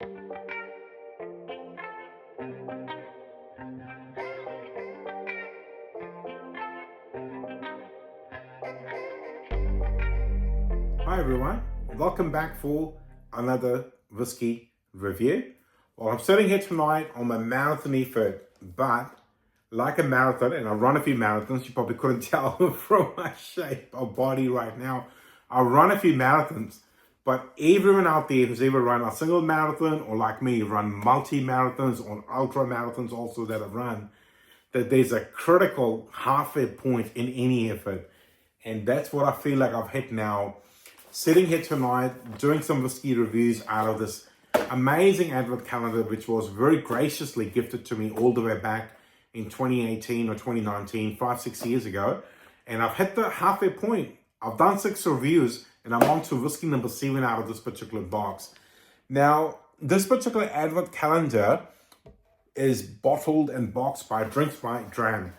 Hi everyone, welcome back for another whiskey review. Well, I'm sitting here tonight on my marathon effort, but like a marathon, and I run a few marathons, you probably couldn't tell from my shape of body right now. I run a few marathons, but everyone out there who's ever run a single marathon or like me, run multi-marathons or ultra marathons also that I've run, that there's a critical halfway point in any effort. And that's what I feel like I've hit now. Sitting here tonight, doing some whiskey reviews out of this amazing advent calendar, which was very graciously gifted to me all the way back in 2018 or 2019, 5-6 years ago. And I've hit the halfway point. I've done 6 reviews and I'm on to whiskey number 7 out of this particular box. Now, this particular advent calendar is bottled and boxed by Drinks by Dram.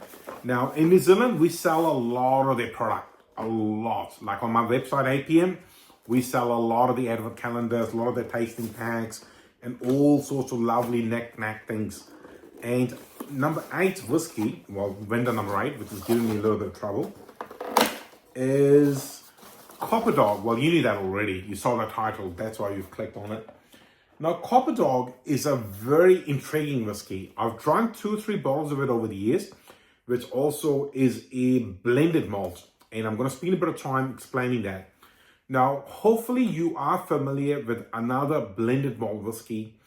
Now, in New Zealand, we sell a lot of their product. A lot. Like on my website, APM, we sell a lot of the advent calendars, a lot of the tasting packs, and all sorts of lovely knack things. And number 8 whiskey, well, vendor number 8, which is giving me a little bit of trouble, is Copper Dog. Well, you knew that already. You saw the title. That's why you've clicked on it. Now, Copper Dog is a very intriguing whiskey. I've drunk 2 or 3 bottles of it over the years, which also is a blended malt. And I'm going to spend a bit of time explaining that. Now, hopefully you are familiar with another blended malt whiskey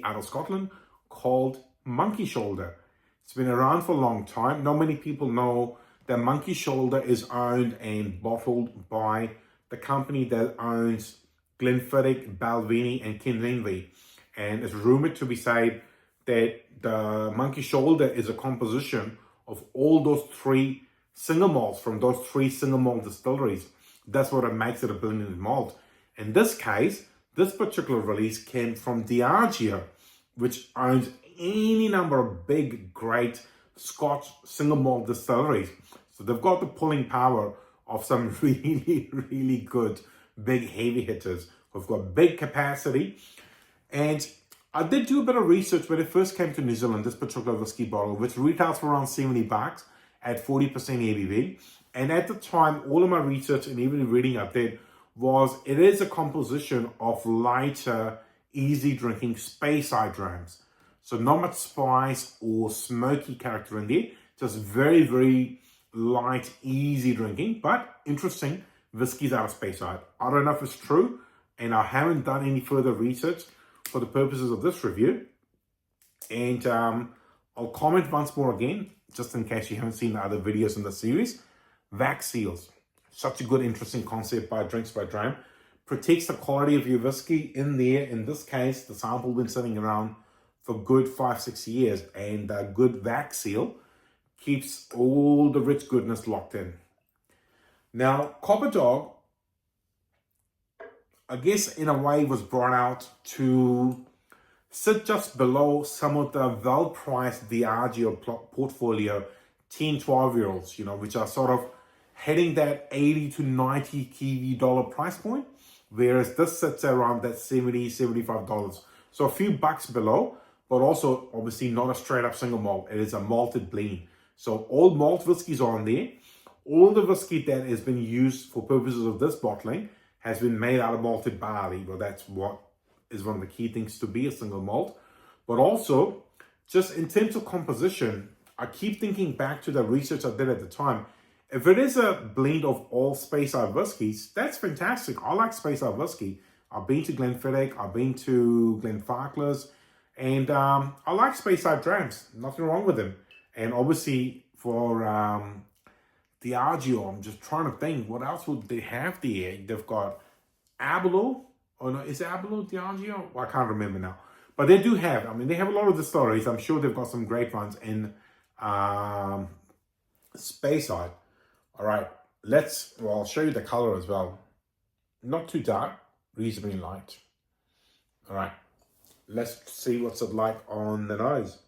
out of Scotland called Monkey Shoulder. It's been around for a long time. Not many people know that Monkey Shoulder is owned and bottled by the company that owns Glenfiddich, Balvenie, and Kinlinvie. And it's rumored to be said that the Monkey Shoulder is a composition of all those 3 single malts from those 3 single malt distilleries. That's what makes it a blended malt. In this case, this particular release came from Diageo, which owns any number of big, great Scotch single malt distilleries. So they've got the pulling power of some really, really good big heavy hitters who've got big capacity. And I did do a bit of research when it first came to New Zealand, this particular whiskey bottle, which retails for around $70 at 40% ABV. And at the time, all of my research and even reading I did was it is a composition of lighter, easy drinking Speyside drams. So not much spice or smoky character in there, just very, very light, easy drinking, but interesting whiskies out of Speyside. I don't know if it's true, and I haven't done any further research for the purposes of this review. And I'll comment once more again, just in case you haven't seen the other videos in the series. Wax seals, such a good, interesting concept by Drinks by Dram. Protects the quality of your whiskey in there. In this case, the sample been sitting around for good 5-6 years, and a good wax seal keeps all the rich goodness locked in. Now, Copper Dog, I guess in a way was brought out to sit just below some of the well-priced Diageo portfolio 10-12-year-olds, which are sort of hitting that 80 to 90 Kiwi dollar price point, whereas this sits around that $70, $75. So a few bucks below, but also obviously not a straight up single malt. It is a malted blend. So all malt whiskies are on there. All the whiskey that has been used for purposes of this bottling has been made out of malted barley. Well, that's what is one of the key things to be a single malt. But also, just in terms of composition, I keep thinking back to the research I did at the time. If it is a blend of all Speyside whiskies, that's fantastic. I like Speyside whiskey. I've been to Glenfiddich, I've been to Glenfarclas, and I like Speyside drams. Nothing wrong with them. And obviously for Diageo, I'm just trying to think, what else would they have there? They've got Abelo. Oh no, is it Abelo Diageo? Well, I can't remember now. But they do have, they have a lot of distilleries. I'm sure they've got some great ones in Speyside. All right, I'll show you the color as well. Not too dark, reasonably light. All right, let's see what's it like on the nose.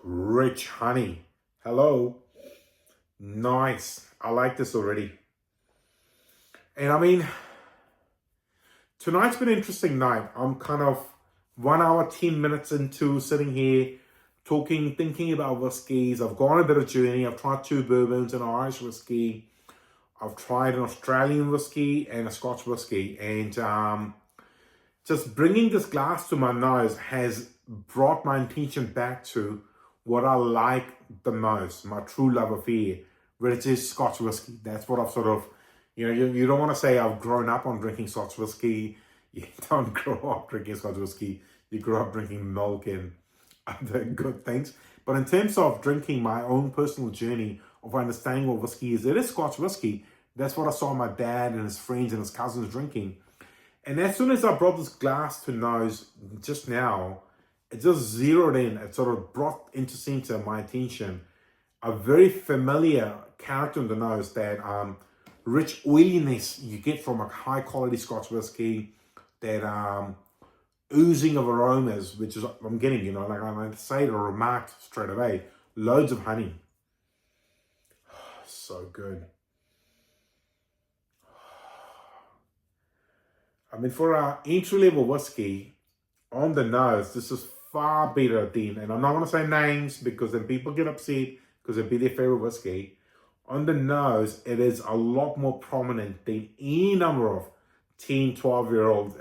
Rich honey. Hello. Nice. I like this already. And tonight's been an interesting night. I'm kind of 1 hour, 10 minutes into sitting here talking, thinking about whiskies. I've gone a bit of journey. I've tried 2 bourbons and an Irish whiskey. I've tried an Australian whiskey and a Scotch whiskey. And just bringing this glass to my nose has brought my attention back to what I like the most, my true love affair, which is Scotch whiskey. That's what I've sort of, you don't want to say I've grown up on drinking Scotch whiskey. You don't grow up drinking Scotch whiskey. You grow up drinking milk and other good things. But in terms of drinking, my own personal journey of understanding what whiskey is, it is Scotch whiskey. That's what I saw my dad and his friends and his cousins drinking. And as soon as I brought this glass to nose just now, it just zeroed in. It sort of brought into center my attention a very familiar character in the nose, that rich oiliness you get from a high quality Scotch whiskey, that oozing of aromas, which is I'm getting, like I say it or remarked straight away, loads of honey. So good. I mean, for our entry-level whiskey, on the nose, this is far better than, and I'm not going to say names because then people get upset because it'd be their favorite whiskey. On the nose, it is a lot more prominent than any number of 10, 12-year-old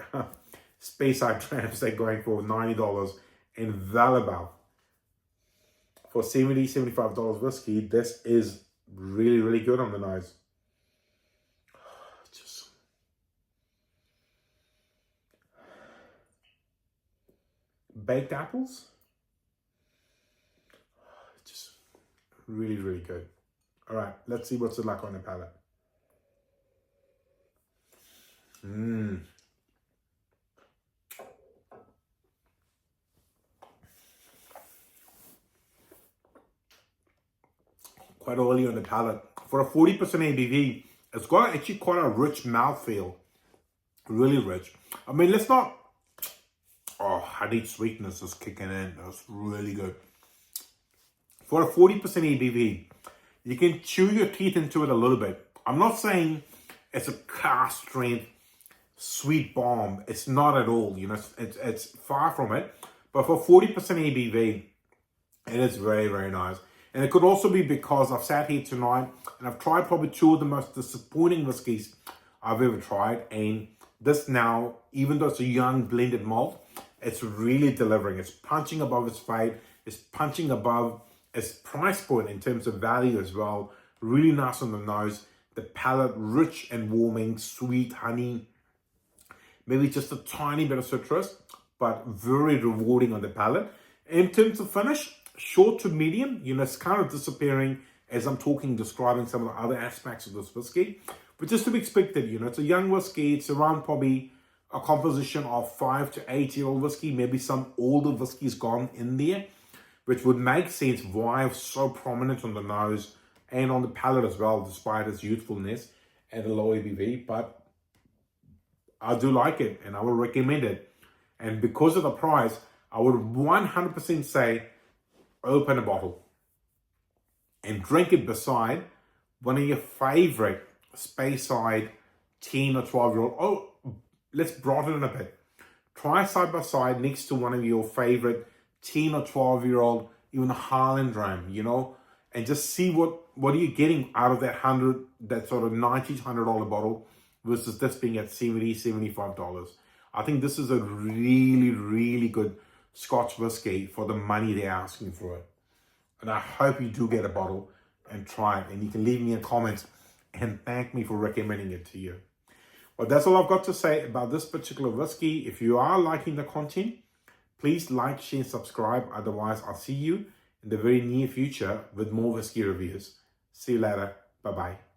Speyside tramps they're going for $90 and well above. For $70, $75 whiskey, this is really, really good on the nose. Just baked apples, just really, really good. All right, let's see what's it like on the palate. Quite oily on the palate. For a 40% ABV, it's got actually quite a rich mouthfeel. Really rich. I mean, let's not... Oh, honey sweetness is kicking in. That's really good. For a 40% ABV, you can chew your teeth into it a little bit. I'm not saying it's a car strength sweet bomb. It's not at all. It's far from it. But for 40% ABV, it is very, very nice. And it could also be because I've sat here tonight and I've tried probably 2 of the most disappointing whiskies I've ever tried. And this now, even though it's a young blended malt, it's really delivering. It's punching above its weight. It's punching above its price point in terms of value as well. Really nice on the nose. The palate, rich and warming, sweet honey. Maybe just a tiny bit of citrus, but very rewarding on the palate. In terms of finish, short to medium. It's kind of disappearing as I'm describing some of the other aspects of this whiskey, which is to be expected. It's a young whiskey. It's around probably a composition of 5 to 8-year-old whiskey, maybe some older whiskey's gone in there, which would make sense why it's so prominent on the nose and on the palate as well, despite its youthfulness and the low ABV. But I do like it and I will recommend it. And because of the price, I would 100% say open a bottle and drink it beside one of your favorite Speyside 10 or 12-year-old. Oh, let's broaden it a bit. Try side by side next to one of your favorite 10 or 12-year-old, even a Highland Dram, and just see what are you getting out of that sort of $90 to $100 bottle versus this being at $70, $75. I think this is a really, really good Scotch whiskey for the money they're asking for it. And I hope you do get a bottle and try it. And you can leave me a comment and thank me for recommending it to you. Well, that's all I've got to say about this particular whiskey. If you are liking the content, please like, share, and subscribe. Otherwise, I'll see you in the very near future with more whiskey reviews. See you later. Bye-bye.